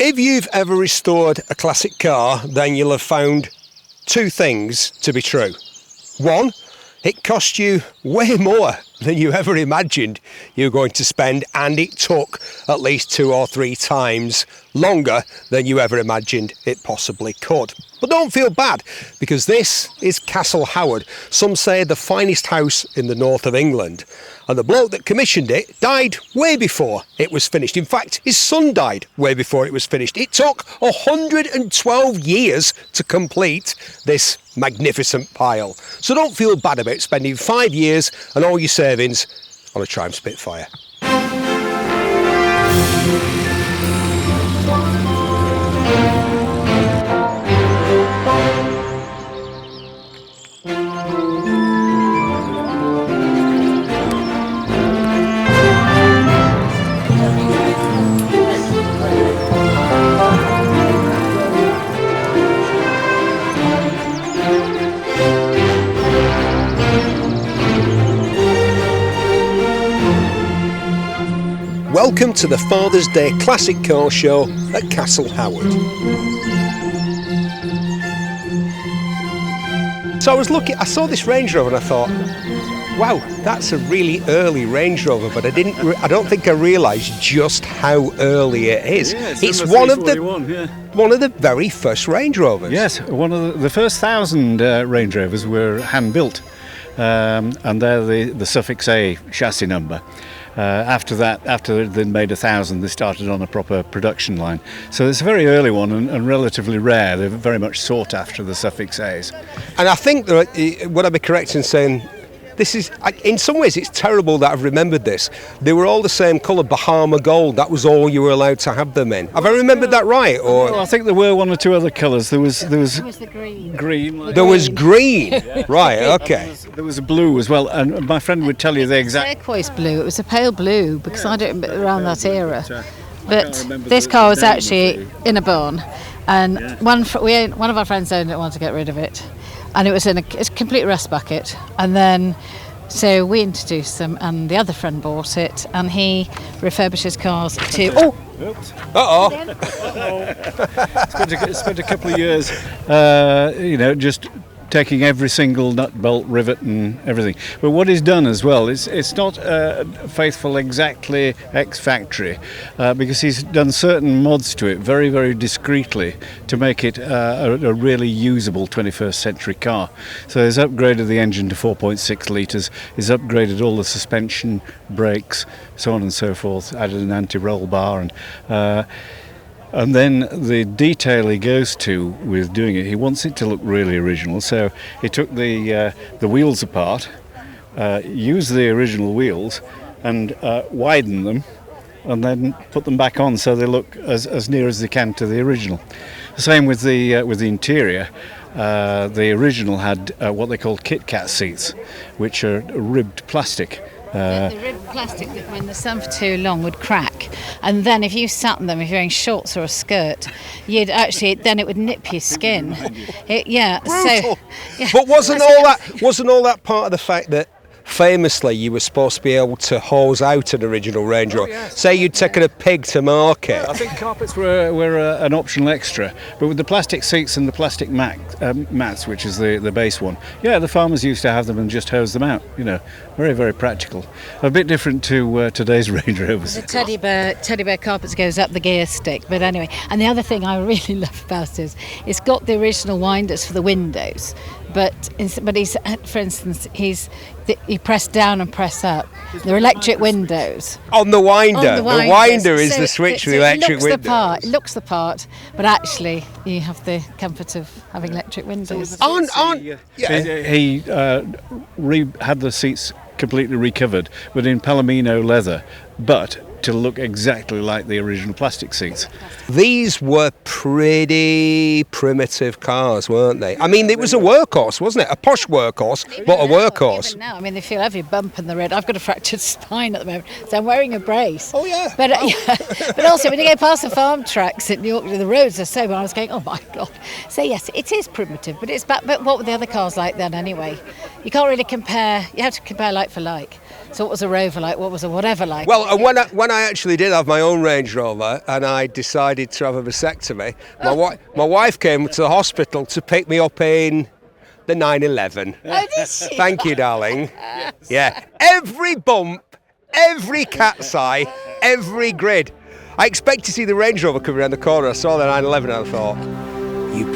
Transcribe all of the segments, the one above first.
If you've ever restored a classic car, then you'll have found two things to be true. One, it cost you way more than you ever imagined you were going to spend, and it took at least 2 or 3 times longer than you ever imagined it possibly could. But don't feel bad, because this is Castle Howard. Some say the finest house in the north of England. And the bloke that commissioned it died way before it was finished. In fact, his son died way before it was finished. It took 112 years to complete this magnificent pile. So don't feel bad about spending 5 years and all your savings on a Triumph Spitfire. Welcome to the Father's Day Classic Car Show at Castle Howard. So I saw this Range Rover and I thought, wow, that's a really early Range Rover, but I don't think I realised just how early it is. Yeah, it's one of the very first Range Rovers. Yes, one of the first 1,000 Range Rovers were hand built, and they're the suffix A chassis number. After they'd made 1,000, they started on a proper production line. So it's a very early one and relatively rare. They're very much sought after, the suffix A's. And I think that, would I be correct in saying, this is, in some ways it's terrible that I've remembered this. They were all the same colour, Bahama gold. That was all you were allowed to have them in. Have I remembered that right? Or well, I think there were 1 or 2 other colours. There was the green. Green. There was green. Yeah. Right. Okay. There was a blue as well, and my friend would tell you the exact. Turquoise blue. It was a pale blue because I don't remember around that era. But this car was actually in a barn, and one of our friends owned it and wanted to get rid of it. And it was in a complete rust bucket, and then so we introduced them, and the other friend bought it, and he refurbishes cars to. Spent a couple of years, just taking every single nut, bolt, rivet and everything. But what he's done as well is it's not faithful exactly ex-factory, because he's done certain mods to it very, very discreetly to make it a really usable 21st century car. So he's upgraded the engine to 4.6 litres, he's upgraded all the suspension, brakes, so on and so forth, added an anti-roll bar, and then the detail he goes to with doing it, he wants it to look really original. So he took the wheels apart, used the original wheels, and widened them, and then put them back on so they look as near as they can to the original. The same with the interior. The original had what they called Kit Kat seats, which are ribbed plastic. The ribbed plastic that when the sun for too long would crack, and then if you sat in them, if you're wearing shorts or a skirt, then it would nip your skin. But wasn't all that part of the fact that famously you were supposed to be able to hose out an original Range Rover? Say you'd taken a pig to market. I think carpets were an optional extra, but with the plastic seats and the plastic mats, which is the base one, the farmers used to have them and just hose them out. Very, very practical. A bit different to today's Range Rovers. The teddy bear carpets goes up the gear stick. But anyway, and the other thing I really love about it is it's got the original winders for the windows, but he's, for instance, you press down and press up. They're electric windows. On the winder. The winder is the switch for the electric windows. It looks the part, but actually you have the comfort of having electric windows. He had the seats completely recovered, but in Palomino leather, but to look exactly like the original plastic seats. These were pretty primitive cars, weren't they? I mean, it was a workhorse, wasn't it? A posh workhorse, but a workhorse. Even now, they feel every bump in the road. I've got a fractured spine at the moment, so I'm wearing a brace. Oh, yeah. But also, when you go past the farm tracks in York, the roads are so bad, I was going, oh my God. So yes, it is primitive, but what were the other cars like then anyway? You can't really compare, you have to compare like for like. So what was a Rover like? What was a whatever like? Well, and when I actually did have my own Range Rover and I decided to have a vasectomy, my wife came to the hospital to pick me up in the 911. Oh, did she? Thank you, darling. Yeah. Every bump, every cat's eye, every grid. I expect to see the Range Rover coming around the corner. I saw the 911 and I thought, you...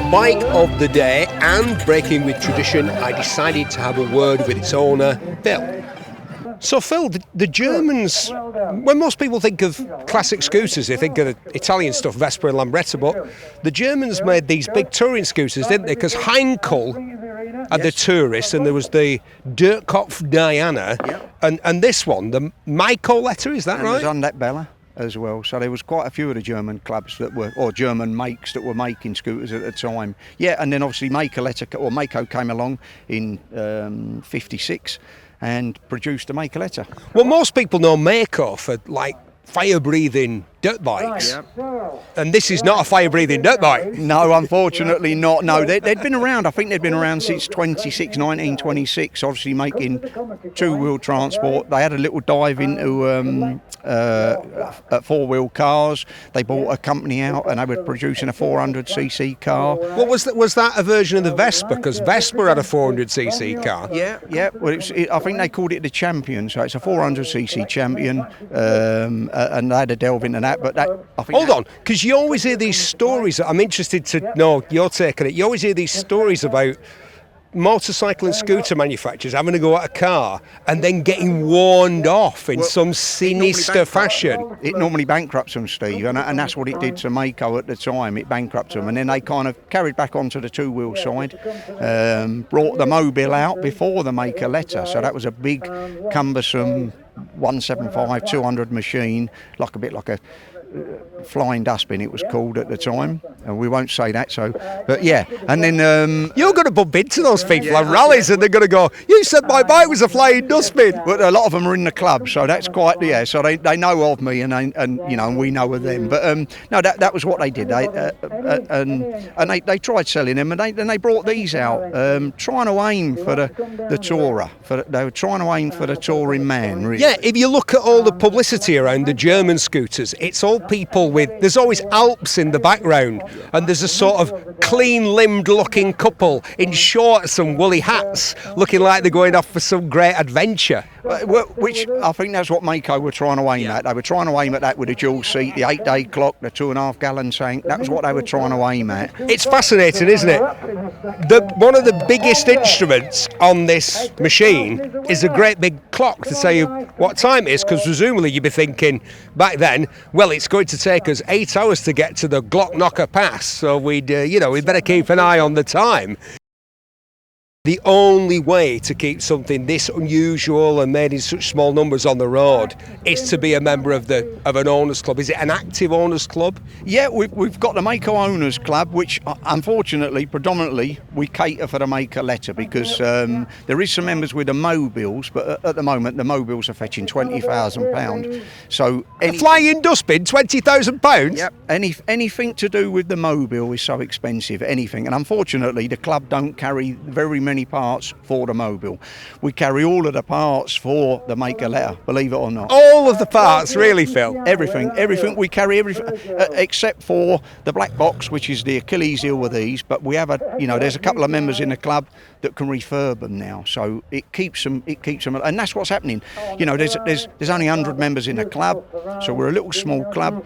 Bike of the day, and breaking with tradition, I decided to have a word with its owner, Phil. So Phil, the Germans, when most people think of classic scooters, they think of the Italian stuff, Vespa and Lambretta, but the Germans made these big touring scooters, didn't they? Because Heinkel had the tourist, and there was the Dirtkopf Diana, and this one, the Myco letter, is that right? And there's Unlet Bella as well. So there was quite a few of the German clubs that were, or German makes that were making scooters at the time. Yeah, and then obviously Mako came along in 56 and produced the Mako letter. Well, most people know Mako for like fire-breathing dirt bikes, and this is not a fire-breathing dirt bike. No, unfortunately not. No, they'd been around. I think they'd been around since 1926, obviously making two-wheel transport. They had a little dive into four-wheel cars. They bought a company out and they were producing a 400cc car. Well, was that a version of the Vespa? Because Vespa had a 400cc car. Yeah. Well, I think they called it the Champion, so it's a 400cc Champion, and they had a delve into that. But that, I think. Hold on, because you always hear these stories. I'm interested to know your take on it. You always hear these stories about motorcycle and scooter manufacturers having to go at a car and then getting warned off in some sinister fashion. It normally bankrupts them, Steve, and that's what it did to Mako at the time. It bankrupted them, and then they kind of carried back onto the two-wheel side, brought the Mobile out before the Mako letter, so that was a big, cumbersome 175 200 machine, a bit like a flying dustbin it was called at the time, and we won't say that, so but yeah. And then you're going to bump into those people at rallies and they're going to go, you said my bike was a flying dustbin. But a lot of them are in the club, so that's quite, so they know of me, and and we know of them. But no, that was what they did. They tried selling them, and they brought these out, trying to aim for the tourer. They were trying to aim for the touring man, really. Yeah, if you look at all the publicity around the German scooters, it's all people there's always Alps in the background, and there's a sort of clean-limbed looking couple in shorts and woolly hats looking like they're going off for some great adventure. Which I think that's what Mako were trying to aim at. They were trying to aim at that with the dual seat, the 8-day clock, the 2.5 gallon tank. That was what they were trying to aim at. It's fascinating, isn't it? One of the biggest instruments on this machine is a great big clock to tell you what time it is, because presumably you'd be thinking back then, well, it's going to take us 8 hours to get to the Glocknocker Pass, so we'd better keep an eye on the time. The only way to keep something this unusual and made in such small numbers on the road is to be a member of an owners club. Is it an active owners club? Yeah, we've got the Mako Owners Club, which unfortunately, predominantly, we cater for the Mako letter, because there is some members with the mobiles, but at the moment the mobiles are fetching £20,000. So a flying dustbin, £20,000? Yep. Anything to do with the mobile is so expensive. Anything, and unfortunately, the club don't carry very many any parts for the mobile. We carry all of the parts for the maker letter, believe it or not. All of the parts, really, Phil? Everything. We carry everything except for the black box, which is the Achilles heel with these. But we have there's a couple of members in the club that can refurb them now, so it keeps them, and that's what's happening. There's only 100 members in the club, so we're a little small club,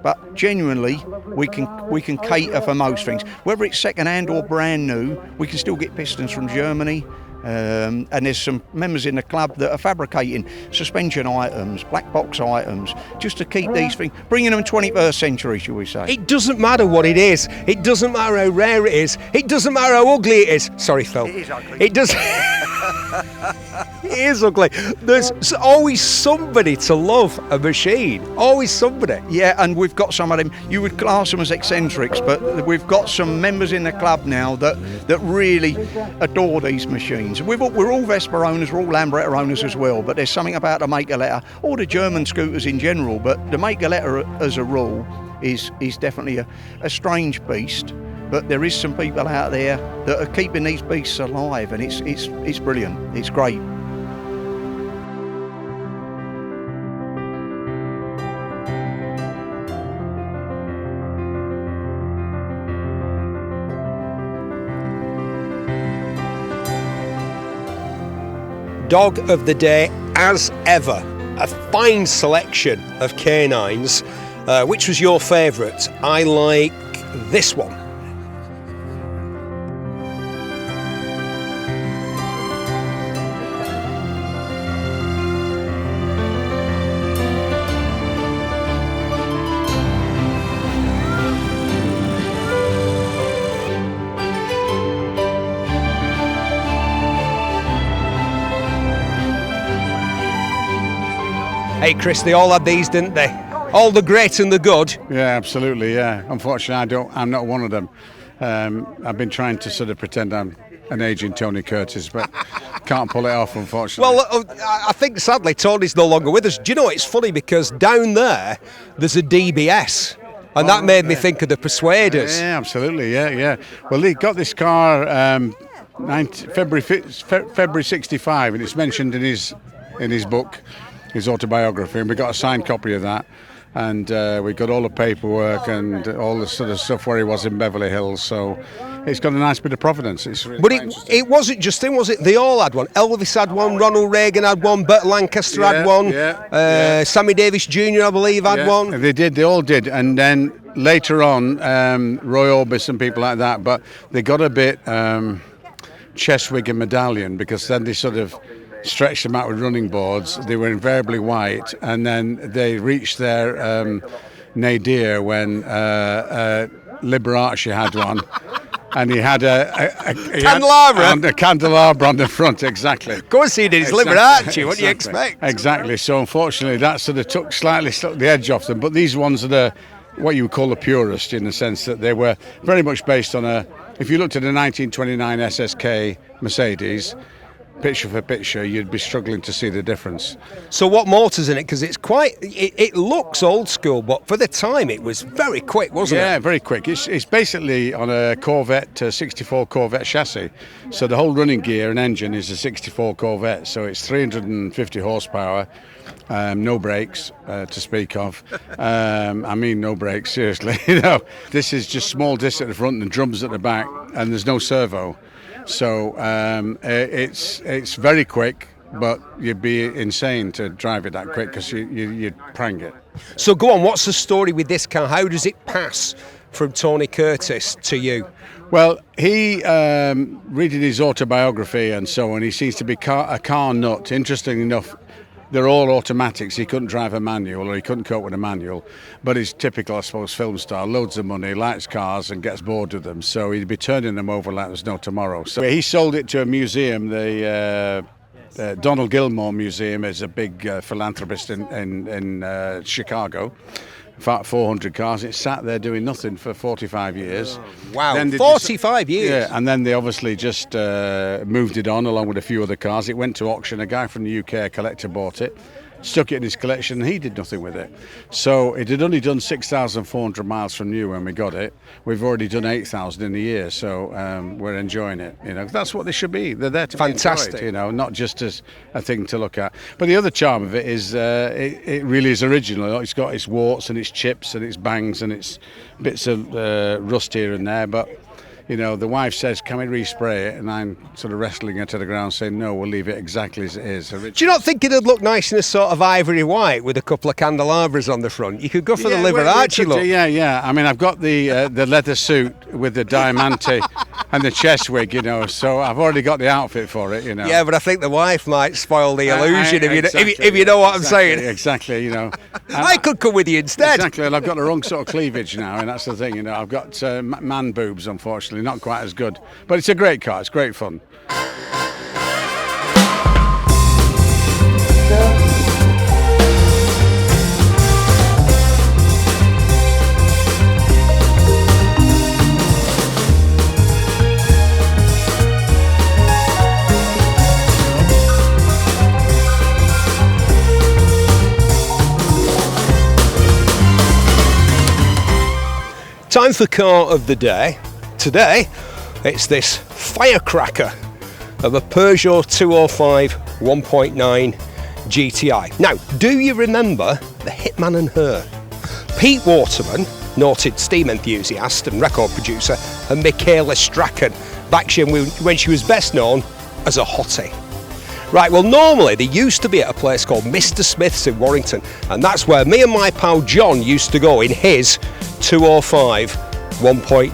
but genuinely we can cater for most things. Whether it's second hand or brand new, we can still get pistons from Germany. And there's some members in the club that are fabricating suspension items, black box items, just to keep these things, bringing them 21st century, shall we say. It doesn't matter what it is. It doesn't matter how rare it is. It doesn't matter how ugly it is. Sorry, Phil. It is ugly. It does. It is ugly. There's always somebody to love a machine. Always somebody. Yeah, and we've got some of them. You would class them as eccentrics, but we've got some members in the club now that really adore these machines. We're all Vespa owners, we're all Lambretta owners as well, but there's something about the maker letter, or the German scooters in general, but the maker letter as a rule is definitely a strange beast. But there is some people out there that are keeping these beasts alive, and it's brilliant. It's great. Dog of the day, as ever, a fine selection of canines. Which was your favourite? I like this one. Hey Chris, they all had these, didn't they? All the great and the good. Yeah, absolutely, yeah. Unfortunately, I'm not one of them. I've been trying to sort of pretend I'm an aging Tony Curtis, but can't pull it off, unfortunately. Well, I think sadly Tony's no longer with us. Do you know, it's funny because down there's a DBS. And that made me think of the Persuaders. Yeah, absolutely, yeah. Well, he got this car February 65, and it's mentioned in his book, his autobiography, and we got a signed copy of that, and we got all the paperwork and all the sort of stuff where he was in Beverly Hills, so it's got a nice bit of provenance. It's really but it wasn't just him, was it? They all had one. Elvis had one, Ronald Reagan had one, Burt Lancaster had one, Sammy Davis Jr. I believe had one. They all did, and then later on Roy Orbis and people like that, but they got a bit Cheswick and Medallion, because then they sort of stretched them out with running boards. They were invariably white, and then they reached their nadir when Liberace had one, and he had a candelabra on the front, exactly. Of course he did. It's Liberace. What do you expect? Exactly. So unfortunately, that sort of took the edge off them. But these ones are what you would call a purist, in the sense that they were very much based on if you looked at a 1929 SSK Mercedes, picture for picture, you'd be struggling to see the difference. So what motor's in it? Because it looks old school, but for the time it was very quick, wasn't it? Yeah, very quick. It's basically on a Corvette 64 Corvette chassis. So the whole running gear and engine is a 64 Corvette. So it's 350 horsepower, no brakes to speak of. I mean, no brakes, seriously. This is just small disc at the front and drums at the back, and there's no servo. So it's very quick, but you'd be insane to drive it that quick, because you'd prang it. So go on, what's the story with this car? How does it pass from Tony Curtis to you? Well, he, reading his autobiography and so on, he seems to be a car nut. Interesting enough, they're all automatics. He couldn't drive a manual, or he couldn't cope with a manual. But he's typical, I suppose, film star, loads of money, likes cars and gets bored with them. So he'd be turning them over like there's no tomorrow. So he sold it to a museum, the Donald Gilmore Museum is a big philanthropist in Chicago. About 400 cars. It sat there doing nothing for 45 years. Wow, 45 years? Yeah, and then they obviously just moved it on along with a few other cars. It went to auction. A guy from the UK, a collector, bought it. stuck it in his collection, and he did nothing with it. So it had only done 6,400 miles from new when we got it. We've already done 8,000 in a year, so we're enjoying it. That's what they should be. They're there to be Fantastic. enjoyed, not just as a thing to look at. But the other charm of it is it really is original. It's got its warts and its chips and its bangs and its bits of rust here and there, but the wife says, can we respray it? And I'm sort of wrestling her to the ground saying, no, we'll leave it exactly as it is. Do you not think it'd look nice in a sort of ivory white with a couple of candelabras on the front? You could go for the Liberace look. Yeah. I mean, I've got the leather suit with the diamante and the chest wig, so I've already got the outfit for it, Yeah, but I think the wife might spoil the illusion if you know what I'm saying. Exactly, I could come with you instead. Exactly, and I've got the wrong sort of cleavage now, and that's the thing, I've got man boobs, unfortunately, not quite as good. But it's a great car, it's great fun. Time for car of the day. Today, it's this firecracker of a Peugeot 205 1.9 GTI. Now, do you remember the Hitman and Her? Pete Waterman, noted steam enthusiast and record producer, and Michaela Strachan, back when she was best known as a hottie. Right, well, normally they used to be at a place called Mr. Smith's in Warrington, and that's where me and my pal John used to go in his 205 1.9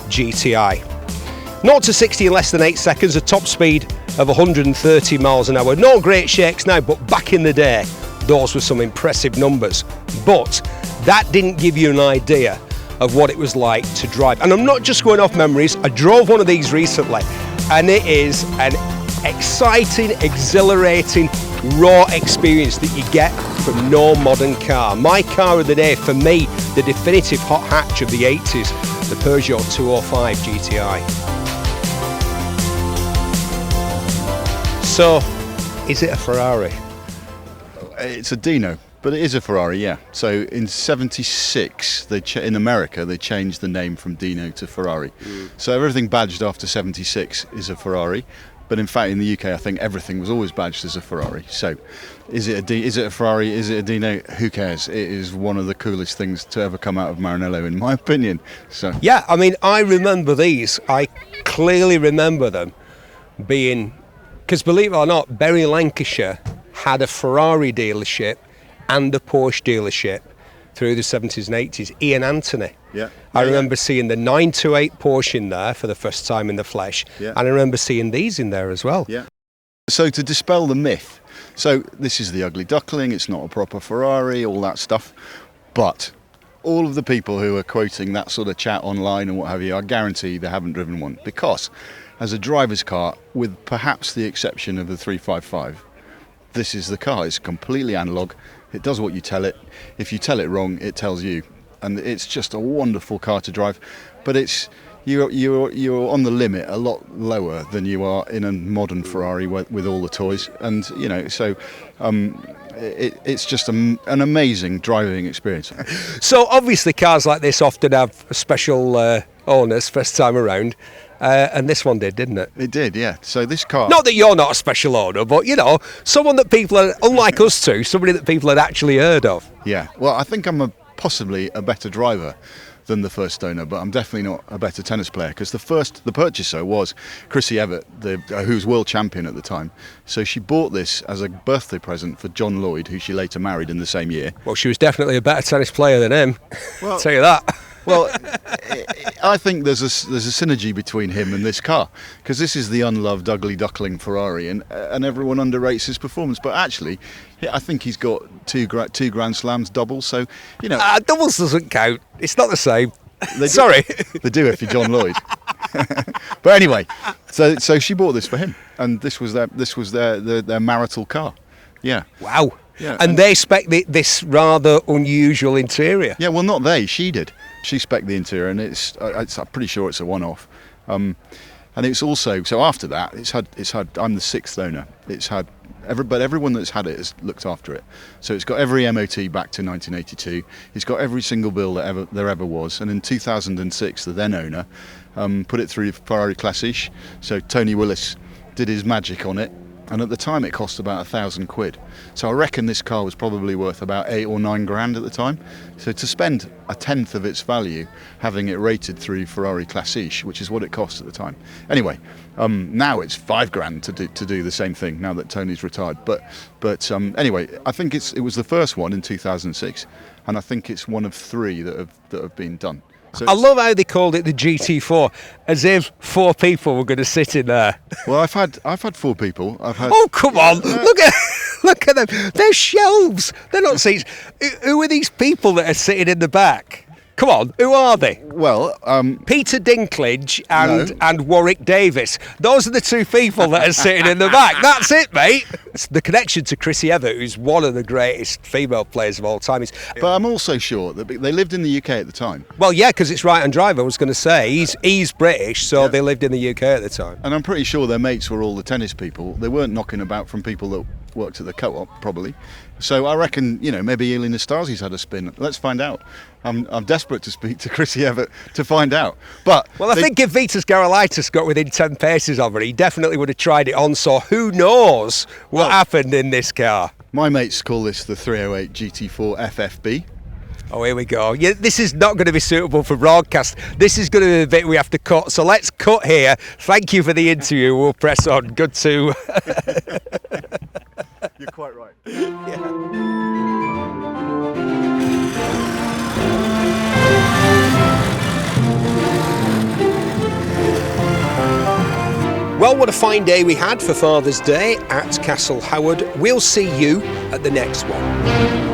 GTI. 0 to 60 in less than 8 seconds, a top speed of 130 miles an hour. No great shakes now, but back in the day, those were some impressive numbers. But that didn't give you an idea of what it was like to drive. And I'm not just going off memories, I drove one of these recently, and it is an exciting, exhilarating, raw experience that you get from no modern car. My car of the day, for me, the definitive hot hatch of the 80s, the Peugeot 205 GTI. So, is it a Ferrari? It's a Dino, but it is a Ferrari, yeah. So in '76, in America, they changed the name from Dino to Ferrari. So everything badged after '76 is a Ferrari. But in fact, in the UK, I think everything was always badged as a Ferrari. So, is it a Ferrari? Is it a Dino? Who cares? It is one of the coolest things to ever come out of Maranello, in my opinion. So, yeah, I mean, I remember these. I clearly remember them being, because believe it or not, Bury, Lancashire had a Ferrari dealership and a Porsche dealership through the 70s and 80s. Ian Anthony. Yeah. I remember seeing the 928 Porsche in there for the first time in the flesh. Yeah. And I remember seeing these in there as well. Yeah. So to dispel the myth, so this is the ugly duckling, it's not a proper Ferrari, all that stuff. But all of the people who are quoting that sort of chat online and what have you, I guarantee they haven't driven one. Because as a driver's car, with perhaps the exception of the 355, this is the car. It's completely analog. It does what you tell it. If you tell it wrong, it tells you. And it's just a wonderful car to drive. But you're on the limit a lot lower than you are in a modern Ferrari with all the toys. And, so it's just an amazing driving experience. So obviously cars like this often have special owners first time around. And this one did, didn't it? It did, yeah. So this car... Not that you're not a special owner, but, someone that people are, unlike us two, somebody that people had actually heard of. Yeah, well, I think I'm possibly a better driver than the first owner, but I'm definitely not a better tennis player, because the purchaser was Chrissy Evert, who was world champion at the time. So she bought this as a birthday present for John Lloyd, who she later married in the same year. Well, she was definitely a better tennis player than him. Well, I'll tell you that. Well, I think there's a synergy between him and this car, because this is the unloved ugly duckling Ferrari, and everyone underrates his performance. But actually, I think he's got two Grand Slams doubles. So doubles doesn't count. It's not the same. Sorry, they do if you're John Lloyd. But anyway, so she bought this for him, and this was their marital car. Yeah. Wow. Yeah, and they spec this rather unusual interior. Yeah, well, not they. She did. She spec'd the interior, and I'm pretty sure it's a one-off. And it's also, so after that, it's had. I'm the 6th owner. It's had But everyone that's had it has looked after it. So it's got every MOT back to 1982. It's got every single bill that there ever was. And in 2006, the then owner put it through Ferrari Classiche. So Tony Willis did his magic on it. And at the time it cost about £1,000. So I reckon this car was probably worth about 8 or 9 grand at the time. So to spend a tenth of its value having it rated through Ferrari Classiche, which is what it cost at the time. Anyway, now it's 5 grand to do the same thing now that Tony's retired. But anyway, I think it was the first one in 2006, and I think it's one of 3 that have been done. So I love how they called it the GT4, as if 4 people were going to sit in there. Well, I've had 4 people. Oh, come on! Look at them. They're shelves. They're not seats. Who are these people that are sitting in the back? Come on, who are they? Well, Peter Dinklage and Warwick Davis. Those are the 2 people that are sitting in the back. That's it, mate. It's the connection to Chrissy Everett, who's one of the greatest female players of all time. But I'm also sure that they lived in the UK at the time. Well, yeah, because it's right-hand drive. I was going to say he's British, so Yeah. they lived in the UK at the time. And I'm pretty sure their mates were all the tennis people. They weren't knocking about from people that worked at the co-op, probably. So I reckon, maybe Eli Nastasi's had a spin. Let's find out. I'm desperate to speak to Chrissy Everett to find out. But I think if Vitas Garolaitis got within 10 paces of her, he definitely would have tried it on. So who knows what happened in this car? My mates call this the 308 GT4 FFB. Oh, here we go. Yeah, this is not going to be suitable for broadcast. This is going to be the bit we have to cut. So let's cut here. Thank you for the interview. We'll press on. Good to... You're quite right. Well, what a fine day we had for Father's Day at Castle Howard. We'll see you at the next one.